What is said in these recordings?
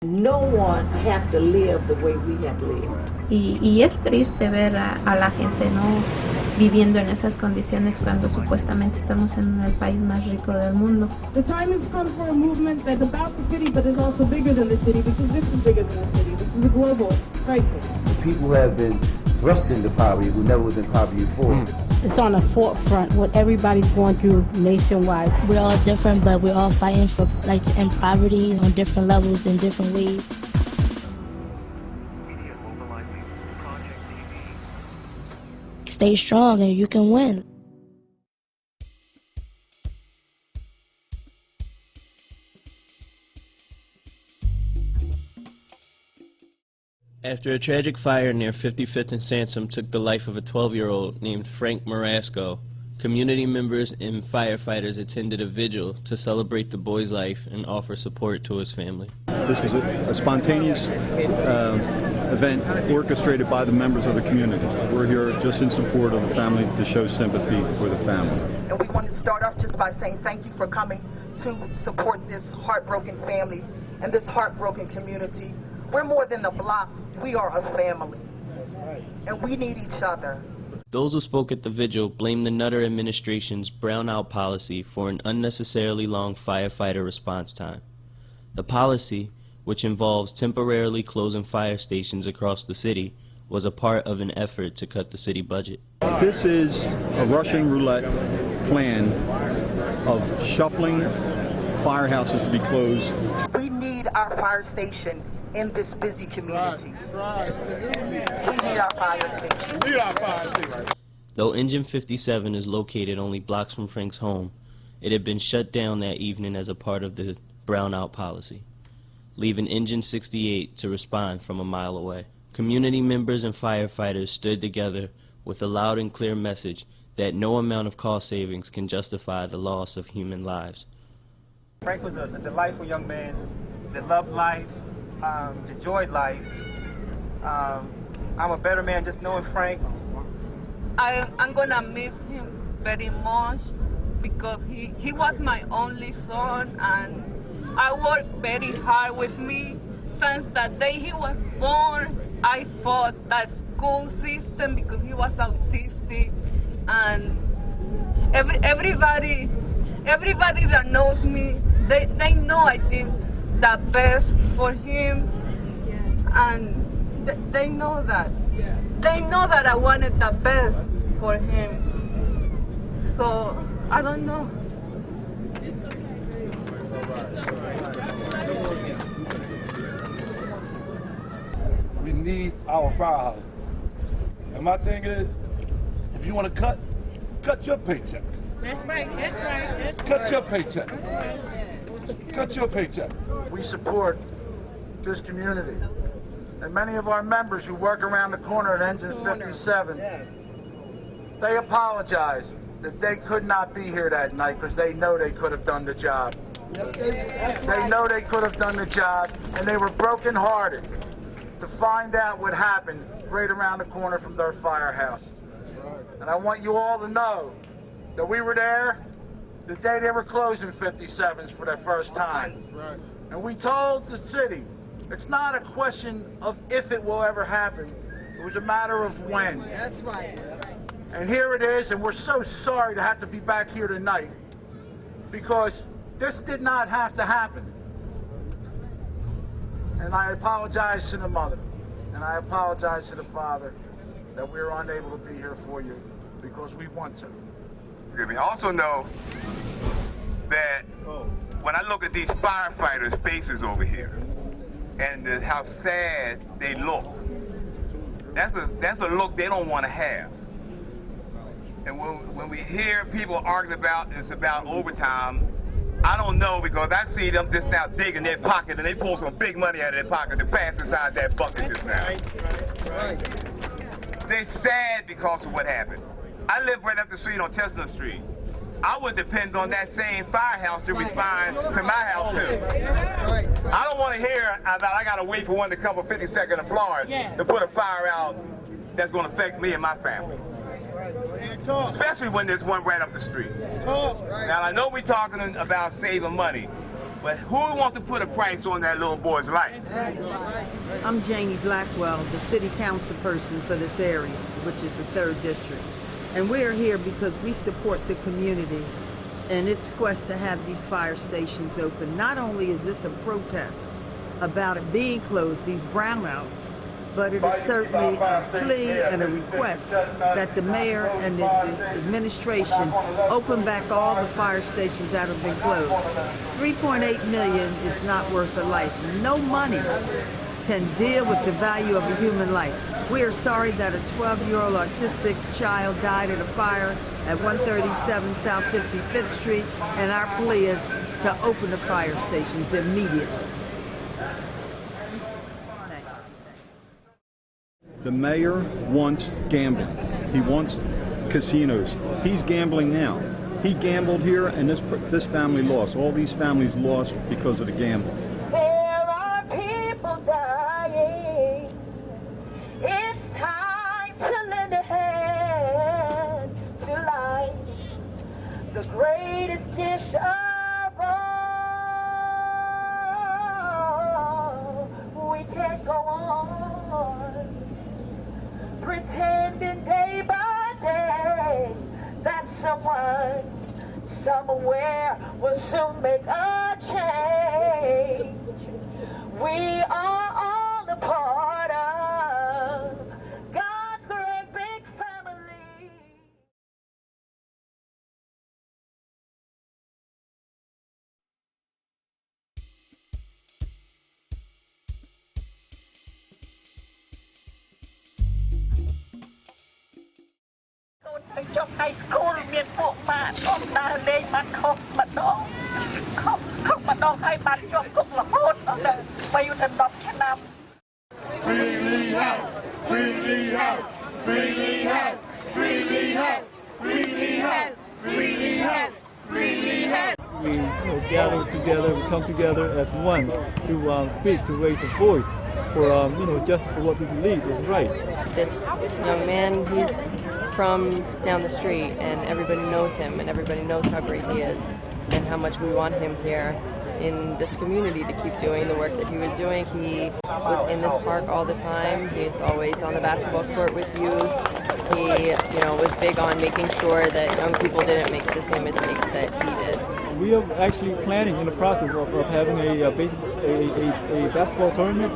No one have to live the way we have lived. Y es triste ver a la gente no viviendo en esas condiciones cuando supuestamente estamos en el país más rico del mundo. The time has come for a movement that's about the city, but is also bigger than the city, because this is bigger than the city. This is a global crisis. People have been thrust into poverty who never was in poverty before. It's on the forefront, what everybody's going through nationwide. We're all different, but we're all fighting for to end poverty on different levels in different ways. Stay strong and you can win. After a tragic fire near 55th and Sansom took the life of a 12-year-old named Frank Marasco, community members and firefighters attended a vigil to celebrate the boy's life and offer support to his family. This is a spontaneous event orchestrated by the members of the community. We're here just in support of the family to show sympathy for the family. And we want to start off just by saying thank you for coming to support this heartbroken family and this heartbroken community. We're more than a block. We are a family, and we need each other. Those who spoke at the vigil blamed the Nutter administration's brownout policy for an unnecessarily long firefighter response time. The policy, which involves temporarily closing fire stations across the city, was a part of an effort to cut the city budget. This is a Russian roulette plan of shuffling firehouses to be closed. We need our fire station in this busy community. We need our fire station. Though Engine 57 is located only blocks from Frank's home, it had been shut down that evening as a part of the brownout policy, leaving Engine 68 to respond from a mile away. Community members and firefighters stood together with a loud and clear message that no amount of cost savings can justify the loss of human lives. Frank was a delightful young man that loved life, enjoyed life. I'm a better man just knowing Frank. I'm gonna miss him very much because he was my only son, and I worked very hard with me. Since the day he was born, I fought that school system because he was autistic, and everybody that knows me, they know I did the best for him, and they know that. They know that I wanted the best for him. So I don't know. We need our firehouses. And my thing is, if you want to cut your paycheck. That's right, that's right. That's cut your paycheck. Cut your paycheck. We support this community. And many of our members who work around the corner at Engine 57, they apologize that they could not be here that night because they know they could have done the job. They know they could have done the job, and they were brokenhearted to find out what happened right around the corner from their firehouse. And I want you all to know that we were there the day they were closing 57s for the first time. And we told the city, it's not a question of if it will ever happen, it was a matter of when. That's right. And here it is, and we're so sorry to have to be back here tonight because this did not have to happen. And I apologize to the mother, and I apologize to the father that we were unable to be here for you because we want to. We also know that when I look at these firefighters' faces over here and how sad they look, that's a look they don't want to have. And when we hear people arguing about it's about overtime, I don't know, because I see them just now digging their pocket and they pull some big money out of their pocket to pass inside that bucket just now. They're sad because of what happened. I live right up the street on Chestnut Street. I would depend on that same firehouse to respond to my house too. I don't want to hear about I got to wait for one to come for 52nd and Florence to put a fire out that's going to affect me and my family. Especially when there's one right up the street. Now I know we're talking about saving money, But who wants to put a price on that little boy's life? That's right. I'm Janie Blackwell, the city council person for this area, which is the 3rd district. And we are here because we support the community in its quest to have these fire stations open. Not only is this a protest about it being closed, these brownouts, but it is certainly a plea and a request that the mayor and the administration open back all the fire stations that have been closed. $3.8 million is not worth a life. No money can deal with the value of a human life. We are sorry that a 12-year-old autistic child died in a fire at 137 South 55th Street, and our plea is to open the fire stations immediately. The mayor wants gambling. He wants casinos. He's gambling now. He gambled here, and this family lost. All these families lost because of the gambling. There are people dying. It's time to lend a hand to life. The greatest gift of all. We can't go on pretending day by day that someone somewhere will soon make a change. We are all a part of God's great big family. Trong high school មានពួកម៉ាក់អត់ដើរលេងបានខុសម្ដងខុសម្ដងហើយបានជាប់គុករហូតដល់10 ឆ្នាំ Freely help! Freely help! Freely help! Freely help! Freely help! Freely help! Freely help! We gather together, we come together as one to speak, to raise a voice for justice for what we believe is right. This young man, he's from down the street, and everybody knows him, and everybody knows how great he is, and how much we want him here in this community to keep doing the work that he was doing. He was in this park all the time. He's always on the basketball court with youth. He, was big on making sure that young people didn't make the same mistakes that he did. We are actually planning in the process of having a basketball tournament.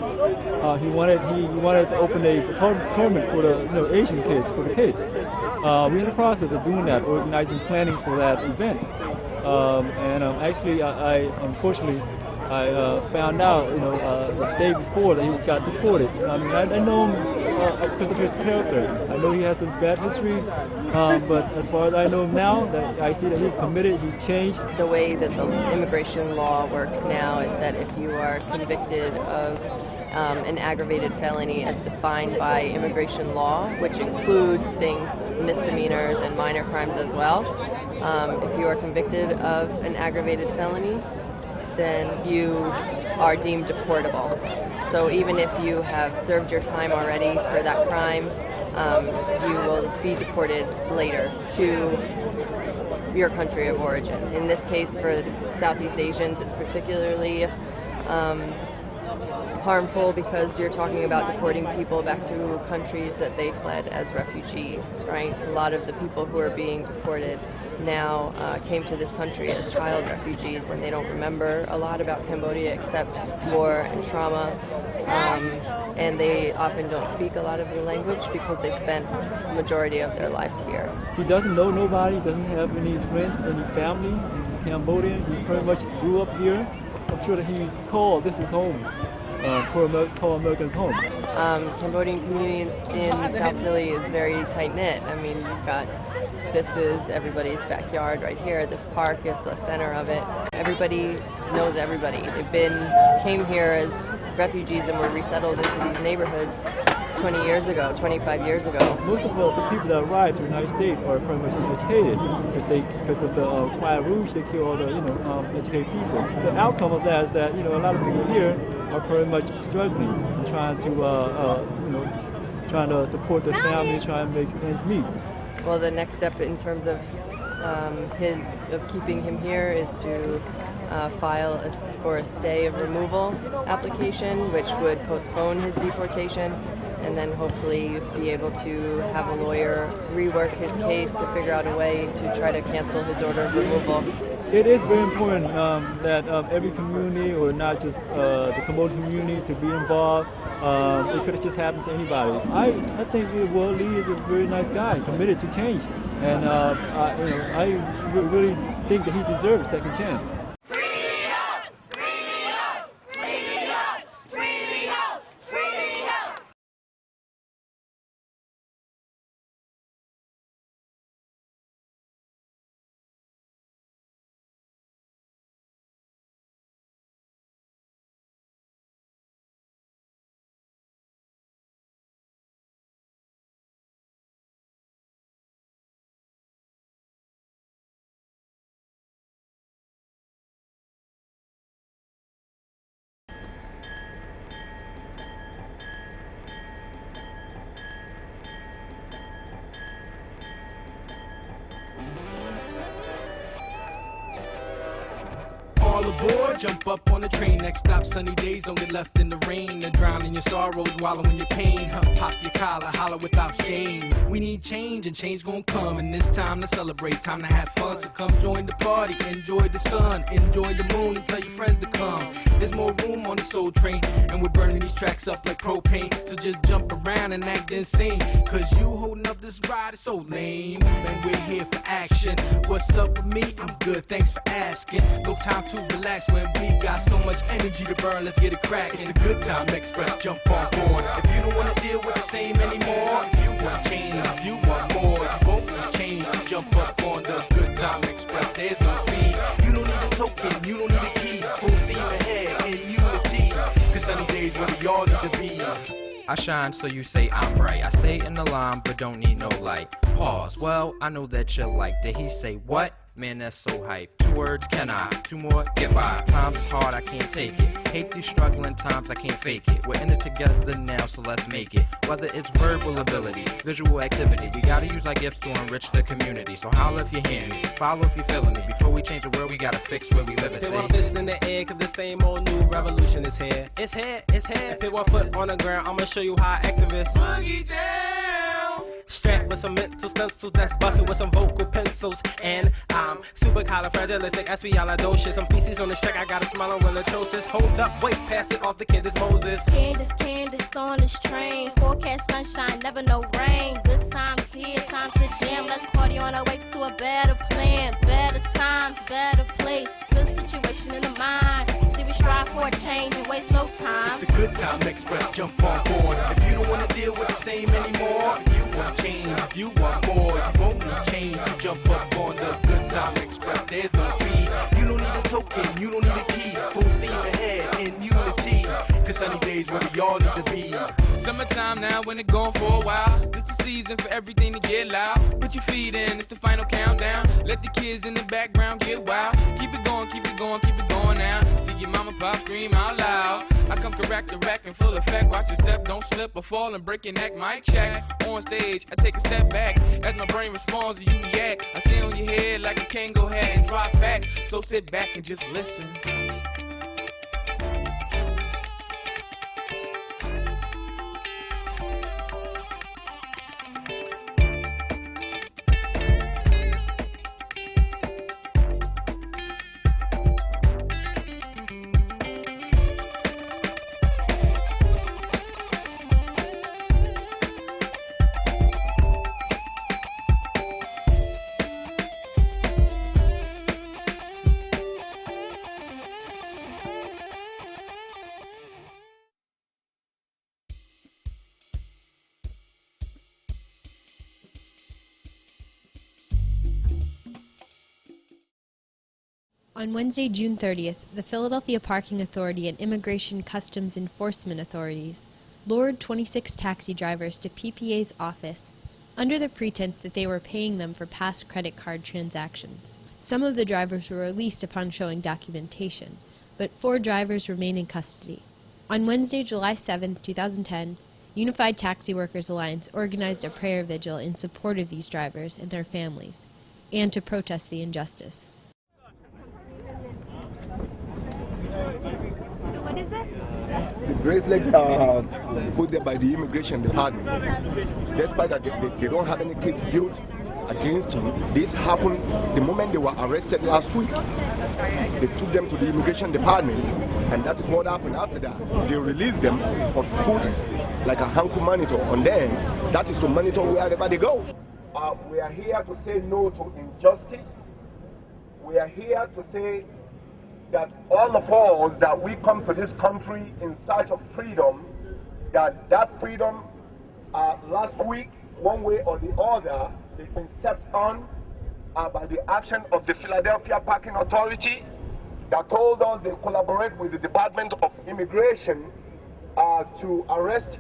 He wanted to open a tournament for the Asian kids, for the kids. We're in the process of doing that, organizing, planning for that event. Actually, I unfortunately found out, the day before that he got deported. I mean, I know him because of his characters. I know he has this bad history, but as far as I know now, that I see that he's committed, he's changed. The way that the immigration law works now is that if you are convicted of an aggravated felony as defined by immigration law, which includes things, misdemeanors and minor crimes as well, if you are convicted of an aggravated felony, then you are deemed deportable. So even if you have served your time already for that crime, you will be deported later to your country of origin. In this case, for Southeast Asians, it's particularly harmful because you're talking about deporting people back to countries that they fled as refugees, right? A lot of the people who are being deported now came to this country as child refugees, and they don't remember a lot about Cambodia except war and trauma, and they often don't speak a lot of the language because they spent the majority of their lives here. He doesn't know nobody, doesn't have any friends, any family in Cambodia. He pretty much grew up here. I'm sure that he called this is home. Call Americans home. Cambodian community in South Philly is very tight-knit. I mean, you've got, this is everybody's backyard right here. This park is the center of it. Everybody knows everybody. Came here as refugees and were resettled into these neighborhoods 20 years ago, 25 years ago. Most of the people that arrive to the United States are pretty much uneducated because of the Khmer Rouge. They kill all the educated people. The outcome of that is that a lot of people here are pretty much struggling and trying to support their family, trying to make ends meet. Well, the next step in terms of keeping him here is to file for a stay of removal application, which would postpone his deportation, and then hopefully be able to have a lawyer rework his case to figure out a way to try to cancel his order of removal. It is very important that every community, or not just the Cambodian community, to be involved. It could have just happened to anybody. I think Will Lee is a very nice guy, committed to change, and I really think that he deserves a second chance. All aboard, jump up on the train. Next stop, sunny days, don't get left in the rain. And drown in your sorrows, wallow in your pain. Pop your collar, holler without shame. We need change, and change gon' come. And it's time to celebrate, time to have fun. So come join the party, enjoy the sun, enjoy the moon, and tell your friends to come. There's more room on the soul train, and we're burning these tracks up like propane. So just jump around and act insane, cause you holding up this ride is so lame. And we're here for action. What's up with me? I'm good, thanks for asking. No time to relax when we got so much energy to burn. Let's get it cracking. It's the Good Time Express. Jump on board. If you don't wanna deal with the same anymore, if you want change, if you want more, you won't need change to jump up on the Good Time Express. There's no fee. You don't need a token. You don't need a key. Full steam ahead in unity. Cause sunny days where we all need to be. I shine so you say I'm bright. I stay in the line but don't need no light. Pause. Well, I know that you like. Did he say what? Man, that's so hype. 2 words, can I? 2 more, get by. Times is hard, I can't take it. Hate these struggling times, I can't fake it. We're in it together now, so let's make it. Whether it's verbal ability, visual activity, we gotta use our gifts to enrich the community. So holler if you hear me, follow if you feeling me. Before we change the world, we gotta fix where we live and see. Put my fist in the air, cause the same old new revolution is here. It's here, it's here. Put 1 foot on the ground, I'ma show you how activists boogie down. Strapped with some mental stencils that's busting with some vocal pencils. And I'm super califragilistic, espialidocious. Some feces on the track, I got a smile on relatirosis. Hold up, wait, pass it off the kid, this Moses. Candace on this train. Forecast sunshine, never no rain. Good times here, time to jam. Let's party on our way to a better plan. Better times, better place. Good situation in the mind. See, we strive for a change and waste no time. It's the Good Time Express, jump on board. If you don't wanna deal with the same anymore, if you want change, if you want more, you won't need change to jump up on the Good Time Express. There's no fee. You don't need a token, you don't need a key. Full steam ahead in unity. Cause sunny days where we all need to be. Summertime now when it going for a while. This the season for everything to get loud. Put your feet in, it's the final countdown. Let the kids in the background get wild. Keep it going, keep it going, keep it going now. See your mama pop scream out loud. I come correct the rack in full effect. Watch your step, don't slip or fall and break your neck. Mic check. On stage, I take a step back. As my brain responds to you react. I stay on your head like a Kango hat and drop facts. So sit back and just listen. On Wednesday, June 30th, the Philadelphia Parking Authority and Immigration Customs Enforcement authorities lured 26 taxi drivers to PPA's office under the pretense that they were paying them for past credit card transactions. Some of the drivers were released upon showing documentation, but 4 drivers remain in custody. On Wednesday, July 7th, 2010, Unified Taxi Workers Alliance organized a prayer vigil in support of these drivers and their families, and to protest the injustice. What is this? The bracelet put there by the immigration department. Despite that they don't have any case built against him. This happened the moment they were arrested last week. They took them to the immigration department, and that is what happened after that. They released them or put like a handle monitor on them. That is to monitor wherever they go. We are here to say no to injustice. We are here to say that all of us that we come to this country in search of freedom, that freedom last week, one way or the other, has been stepped on by the action of the Philadelphia Parking Authority that told us they collaborate with the Department of Immigration to arrest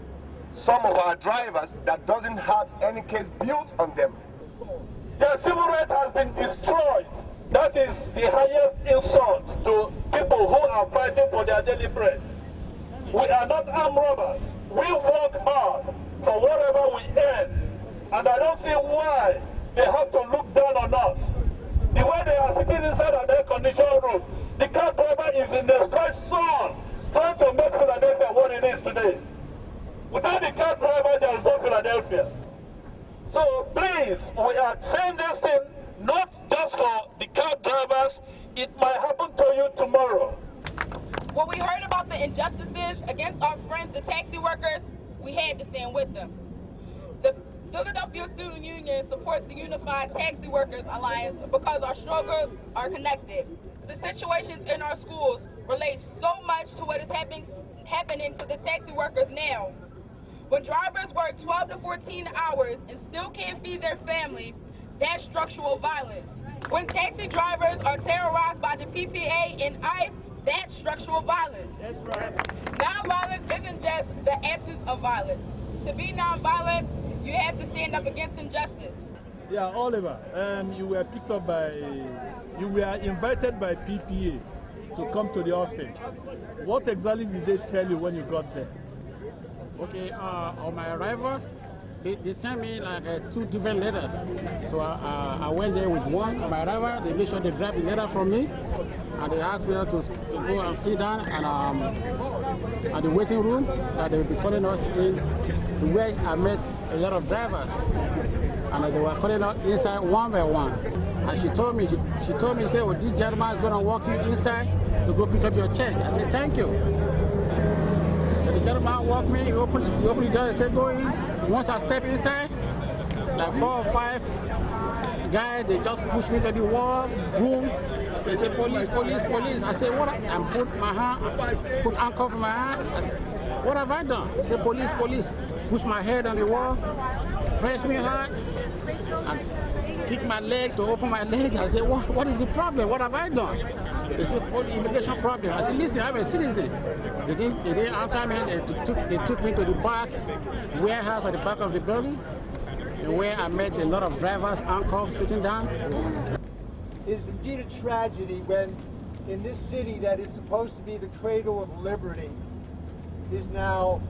some of our drivers that doesn't have any case built on them. Their civil right has been destroyed. That is the highest insult to people who are fighting for their daily bread. We are not armed robbers. We work hard for whatever we earn. And I don't see why they have to look down on us. The way they are sitting inside an air-conditioned room, the car driver is in the scorched sun trying to make Philadelphia what it is today. Without the car driver, there is no Philadelphia. So please, we are saying this thing not just for the cab drivers, it might happen to you tomorrow. When we heard about the injustices against our friends, the taxi workers, we had to stand with them. The Philadelphia Student Union supports the Unified Taxi Workers Alliance because our struggles are connected. The situations in our schools relate so much to what is happening to the taxi workers now. When drivers work 12 to 14 hours and still can't feed their family, that's structural violence. When taxi drivers are terrorized by the PPA and ICE, that's structural violence. That's right. Nonviolence isn't just the absence of violence. To be nonviolent, you have to stand up against injustice. Yeah, Oliver, you were picked up you were invited by PPA to come to the office. What exactly did they tell you when you got there? Okay, on my arrival, they sent me like 2 different letters. So I went there with one. On my arrival, they made sure they grabbed the letter from me, and they asked me to go and sit down and at the waiting room that they will be calling us in, where I met a lot of drivers, and they were calling us inside one by one. And she told me, she said, "Oh, this gentleman is going to walk you inside to go pick up your check." I said, "Thank you." And the gentleman walked me, he opened the door and said, "Go in." Once I step inside, like 4 or 5 guys, they just pushed me to the wall, boom. They said, "Police, police, police." I said, "What?" And put my hand, put handcuff in my hand. I said, "What have I done?" They said, "Police, police." Push my head on the wall, press me hard, and kick my leg to open my leg. I said, what is the problem? What have I done? They said, immigration problem. I said, "Listen, I'm a citizen." They didn't answer me. They took me to the back warehouse at the back of the building, where I met a lot of drivers, handcuffed, sitting down. It is indeed a tragedy when in this city that is supposed to be the cradle of liberty is now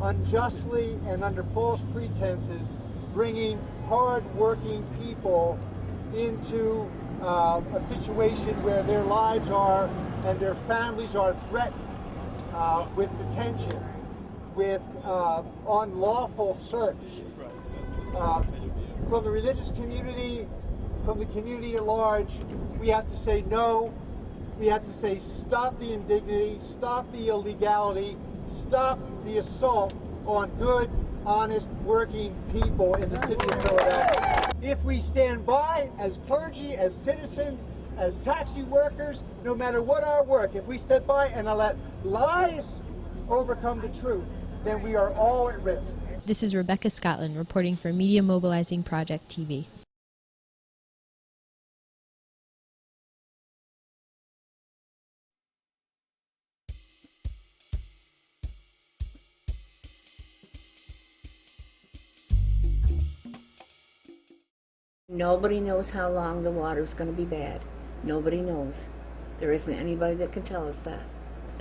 unjustly and under false pretenses bringing hard-working people into a situation where their lives are and their families are threatened with detention, with unlawful search. From the religious community, from the community at large, we have to say no. We have to say stop the indignity, stop the illegality, stop the assault on good, honest, working people in the city of Philadelphia. If we stand by as clergy, as citizens, as taxi workers, no matter what our work, if we step by and let lies overcome the truth, then we are all at risk. This is Rebecca Scotland reporting for Media Mobilizing Project TV. Nobody knows how long the water is going to be bad. Nobody knows. There isn't anybody that can tell us that.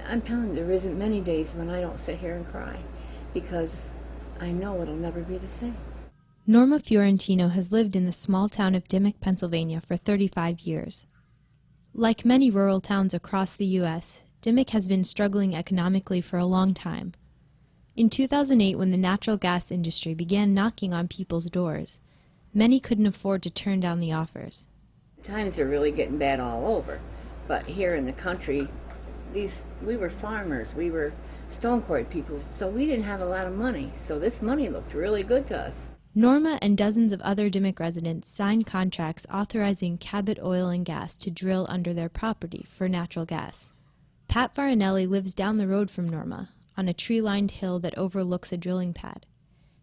I'm telling you, there isn't many days when I don't sit here and cry, because I know it'll never be the same. Norma Fiorentino has lived in the small town of Dimmock, Pennsylvania for 35 years. Like many rural towns across the U.S., Dimmock has been struggling economically for a long time. In 2008, when the natural gas industry began knocking on people's doors, many couldn't afford to turn down the offers. Times are really getting bad all over, but here in the country, we were farmers, we were stone quarry people, so we didn't have a lot of money, so this money looked really good to us. Norma and dozens of other Dimmock residents signed contracts authorizing Cabot Oil and Gas to drill under their property for natural gas. Pat Farinelli lives down the road from Norma, on a tree-lined hill that overlooks a drilling pad.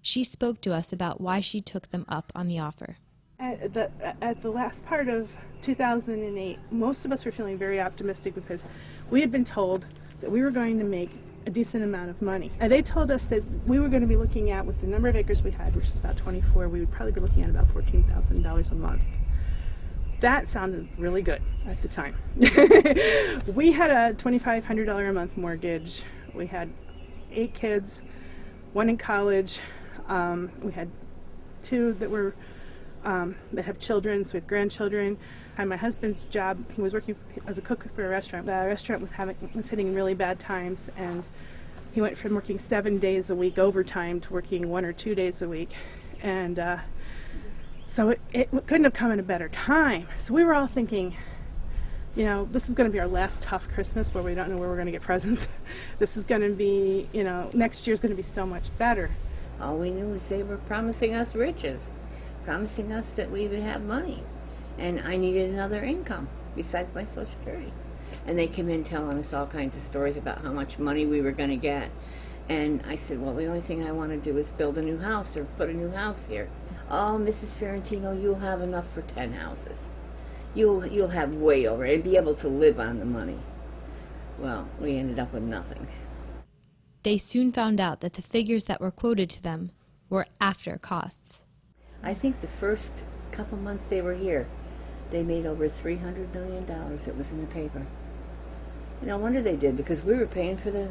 She spoke to us about why she took them up on the offer. At the last part of 2008, most of us were feeling very optimistic because we had been told that we were going to make a decent amount of money. And they told us that we were going to be looking at, with the number of acres we had, which is about 24, we would probably be looking at about $14,000 a month. That sounded really good at the time. We had a $2,500 a month mortgage. We had 8 kids, 1 in college. We had 2 that were that have children, so we have grandchildren. And my husband's job, he was working as a cook for a restaurant. The restaurant was hitting really bad times, and he went from working 7 days a week overtime to working 1 or 2 days a week. And so it couldn't have come at a better time. So we were all thinking, you know, this is going to be our last tough Christmas where we don't know where we're going to get presents. This is going to be, you know, next year's going to be so much better. All we knew was they were promising us riches, promising us that we would have money. And I needed another income besides my Social Security. And they came in telling us all kinds of stories about how much money we were going to get. And I said, well, the only thing I want to do is build a new house or put a new house here. Oh, Mrs. Ferrantino, you'll have enough for 10 houses. You'll have way over and be able to live on the money. Well, we ended up with nothing. They soon found out that the figures that were quoted to them were after costs. I think the first couple months they were here, they made over $300 million. It was in the paper. No wonder they did, because we were paying for the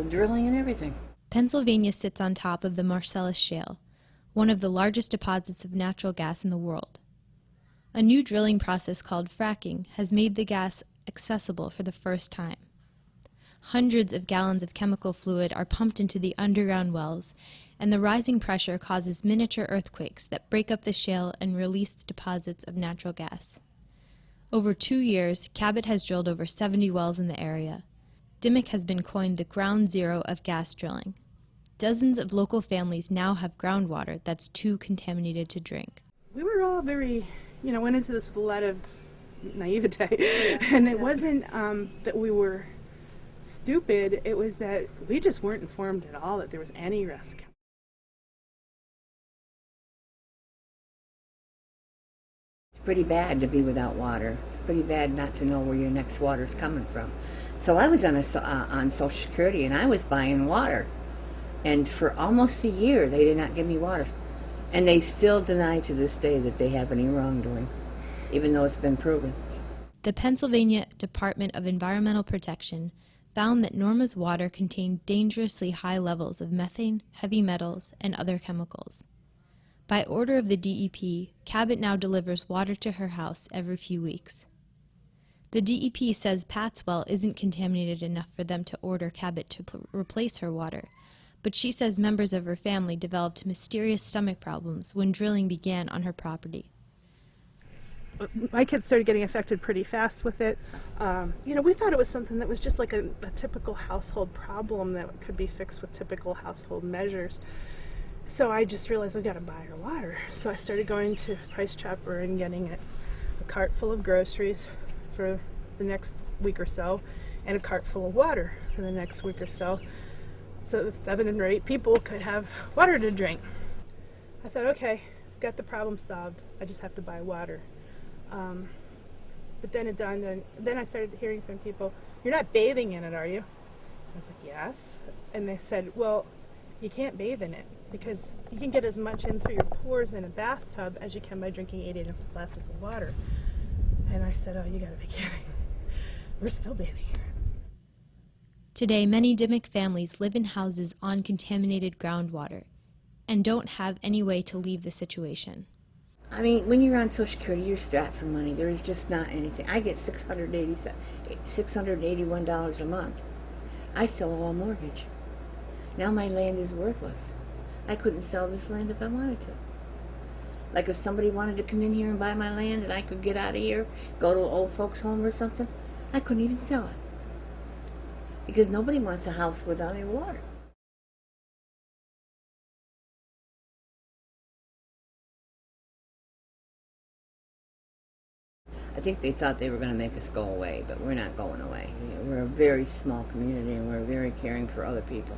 drilling and everything. Pennsylvania sits on top of the Marcellus Shale, one of the largest deposits of natural gas in the world. A new drilling process called fracking has made the gas accessible for the first time. Hundreds of gallons of chemical fluid are pumped into the underground wells, and the rising pressure causes miniature earthquakes that break up the shale and release deposits of natural gas. Over 2 years, Cabot has drilled over 70 wells in the area. Dimmock has been coined the ground zero of gas drilling. Dozens of local families now have groundwater that's too contaminated to drink. We were all very, went into this with a lot of naivete. And it wasn't that we were stupid, it was that we just weren't informed at all that there was any risk. It's pretty bad to be without water. It's pretty bad not to know where your next water's coming from. So I was on Social Security, and I was buying water. And for almost a year, they did not give me water. And they still deny to this day that they have any wrongdoing, even though it's been proven. The Pennsylvania Department of Environmental Protection found that Norma's water contained dangerously high levels of methane, heavy metals, and other chemicals. By order of the DEP, Cabot now delivers water to her house every few weeks. The DEP says Pat's well isn't contaminated enough for them to order Cabot to replace her water, but she says members of her family developed mysterious stomach problems when drilling began on her property. My kids started getting affected pretty fast with it. We thought it was something that was just like a typical household problem that could be fixed with typical household measures. So I just realized we got to buy her water. So I started going to Price Chopper and getting a cart full of groceries for the next week or so, and a cart full of water for the next week or so, so that 7 or 8 people could have water to drink. I thought, okay, got the problem solved. I just have to buy water. But then it dawned on, then I started hearing from people, "You're not bathing in it, are you?" I was like, "Yes." And they said, "Well, you can't bathe in it because you can get as much in through your pores in a bathtub as you can by drinking 8 ounce glasses of water." And I said, "Oh, you gotta be kidding. We're still bathing here." Today, many Dimmock families live in houses on contaminated groundwater and don't have any way to leave the situation. I mean, when you're on Social Security, you're strapped for money. There's just not anything. I get $681 a month. I still owe a mortgage. Now my land is worthless. I couldn't sell this land if I wanted to. Like if somebody wanted to come in here and buy my land and I could get out of here, go to an old folks home or something, I couldn't even sell it. Because nobody wants a house without any water. I think they thought they were going to make us go away, but we're not going away. We're a very small community and we're very caring for other people.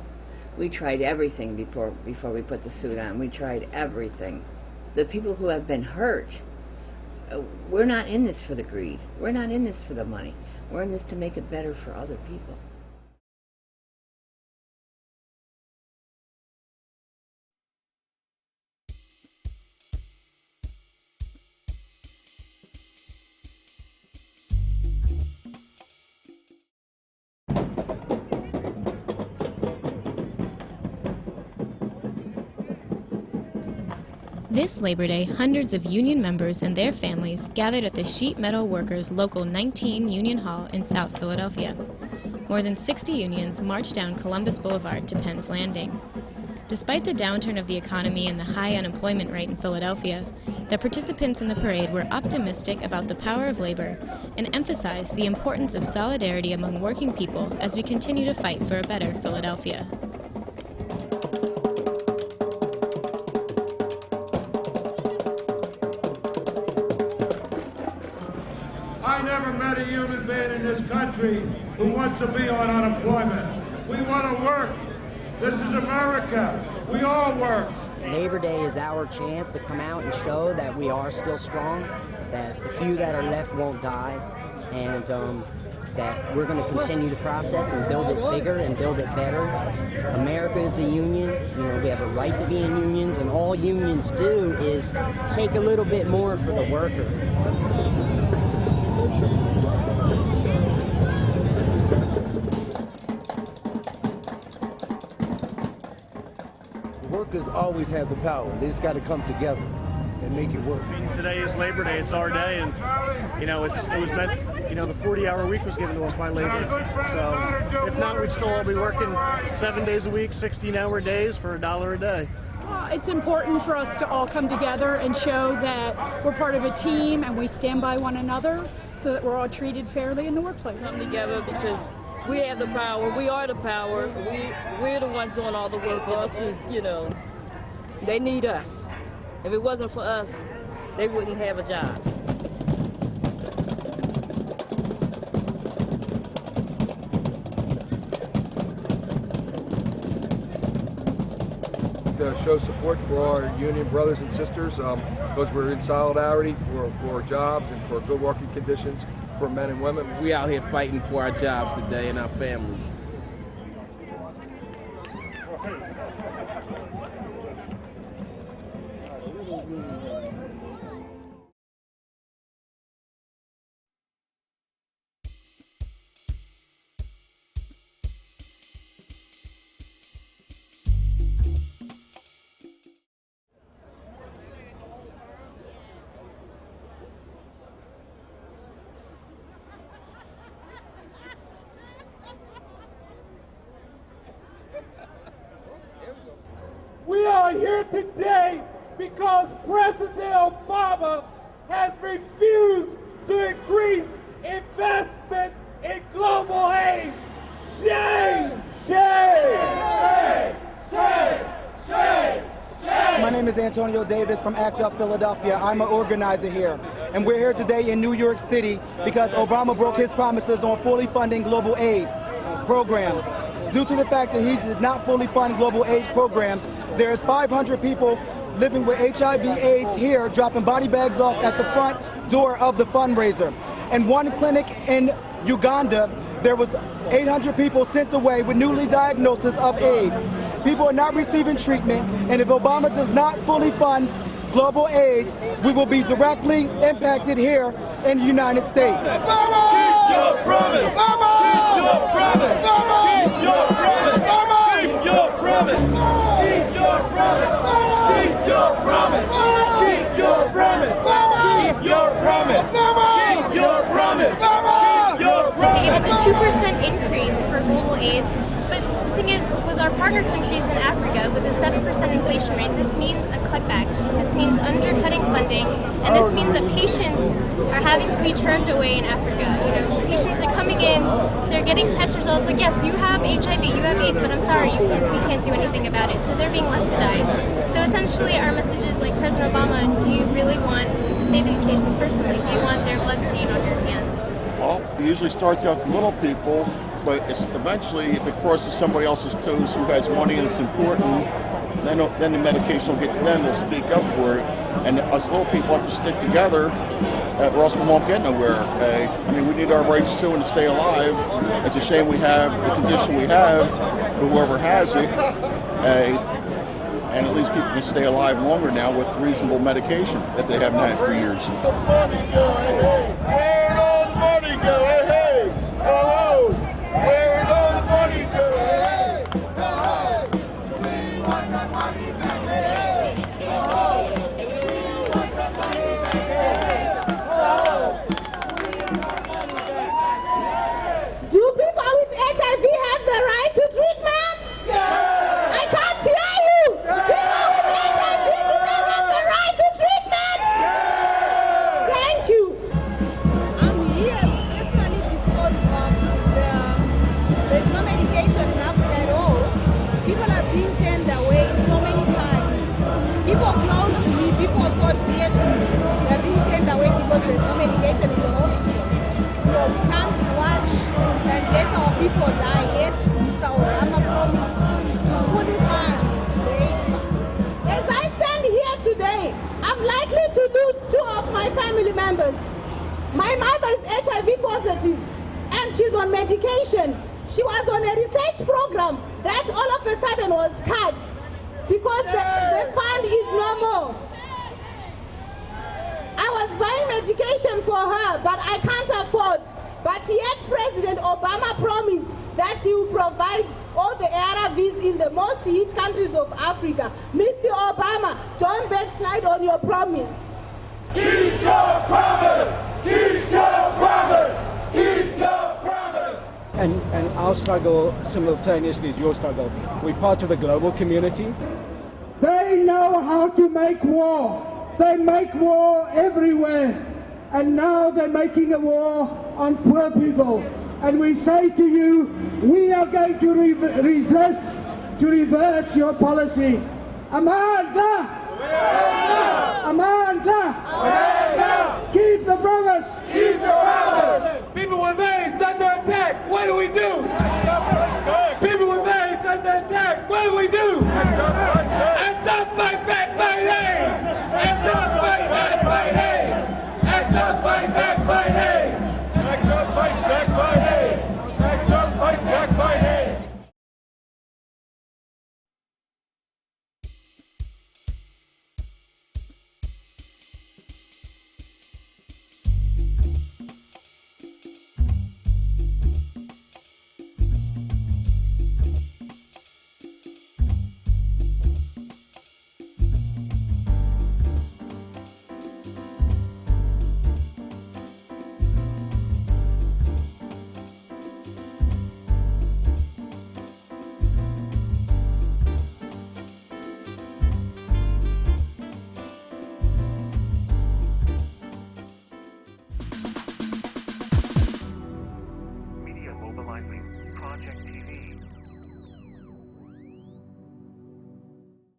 We tried everything before we put the suit on. We tried everything. The people who have been hurt, we're not in this for the greed. We're not in this for the money. We're in this to make it better for other people. This Labor Day, hundreds of union members and their families gathered at the Sheet Metal Workers Local 19 Union Hall in South Philadelphia. More than 60 unions marched down Columbus Boulevard to Penn's Landing. Despite the downturn of the economy and the high unemployment rate in Philadelphia, the participants in the parade were optimistic about the power of labor and emphasized the importance of solidarity among working people as we continue to fight for a better Philadelphia. I never met a human being in this country who wants to be on unemployment. We want to work. This is America. We all work. Labor Day is our chance to come out and show that we are still strong, that the few that are left won't die, and that we're going to continue the process and build it bigger and build it better. America is a union. You know, we have a right to be in unions, and all unions do is take a little bit more for the worker. Workers always have the power. They just got to come together and make it work. I mean, today is Labor Day. It's our day, and you know, it was meant. You know, the 40-hour week was given to us by labor. So if not, we'd still all be working 7 days a week, 16-hour days for $1 a day. It's important for us to all come together and show that we're part of a team and we stand by one another so that we're all treated fairly in the workplace. Come together because we have the power. We are the power. We're the ones doing all the work. Bosses, you know, they need us. If it wasn't for us, they wouldn't have a job. To show support for our union brothers and sisters because we're in solidarity for jobs and for good working conditions for men and women. We out here fighting for our jobs today and our families. We are here today because President Obama has refused to increase investment in global aid. Shame! Shame! Shame! Shame! Shame! My name is Antonio Davis from ACT UP Philadelphia. I'm an organizer here. And we're here today in New York City because Obama broke his promises on fully funding global AIDS programs. Due to the fact that he did not fully fund global AIDS programs, there's 500 people living with HIV/AIDS here dropping body bags off at the front door of the fundraiser. And one clinic in Uganda, there was 800 people sent away with newly diagnoses of AIDS. People are not receiving treatment, and if Obama does not fully fund global AIDS, we will be directly impacted here in the United States. Keep your promise! Keep your promise! Keep your promise! Keep your promise! Keep your promise! Keep your promise! Keep your promise! 2% increase for global AIDS, but the thing is, with our partner countries in Africa, with a 7% inflation rate, this means a cutback. This means undercutting funding, and this means that patients are having to be turned away in Africa. You know, patients are coming in, they're getting test results like, yes, you have HIV, you have AIDS, but I'm sorry, we can't do anything about it. So they're being left to die. So essentially, our message is like, President Obama, do you really want to save these patients personally? Do you want their blood stain on your hands? Well, it usually starts out with little people, but it's eventually, if it crosses somebody else's toes who has money and it's important, then the medication will get to them, they'll speak up for it. And us little people have to stick together, or else we won't get nowhere. I mean, we need our rights too and to stay alive. It's a shame we have the condition we have for whoever has it. And at least people can stay alive longer now with reasonable medication that they haven't had for years. Where'd all the money go? Hey, hey! Oh, where'd all the money go? Hey, hey! We want the money back. Hey, oh, we want the money back. Hey, oh, we want the money back. Do people with HIV have the right to treatment? Yeah! I can't hear you! People with HIV do not have the right to treatment? Yeah! Thank you! I'm here personally because there's no medication in Africa at all. People are being turned away so many times. People close to me, people so dear to me, they're being turned away because there's no medication in the hospital. So we can't watch and let our people die yet. Mr. Obama promised to fully fund the AIDS funds. As I stand here today, I'm likely to lose 2 of my family members. My mother is HIV positive and she's on medication. She was on a research program that all of a sudden was cut because the fund is no more. I was buying medication for her, but I can't afford. But yet President Obama promised that he will provide all the ARVs in the most hit countries of Africa. Mr. Obama, don't backslide on your promise. Keep your promise! Keep your promise! Keep your promise! And our struggle simultaneously is your struggle. We're part of a global community. They know how to make war. They make war everywhere. And now they're making a war on poor people. And we say to you, we are going to resist, to reverse your policy. Amanda! Amanda! Keep the promise! Keep the promise! People with AIDS under attack, what do we do? People with AIDS under attack, what do we do?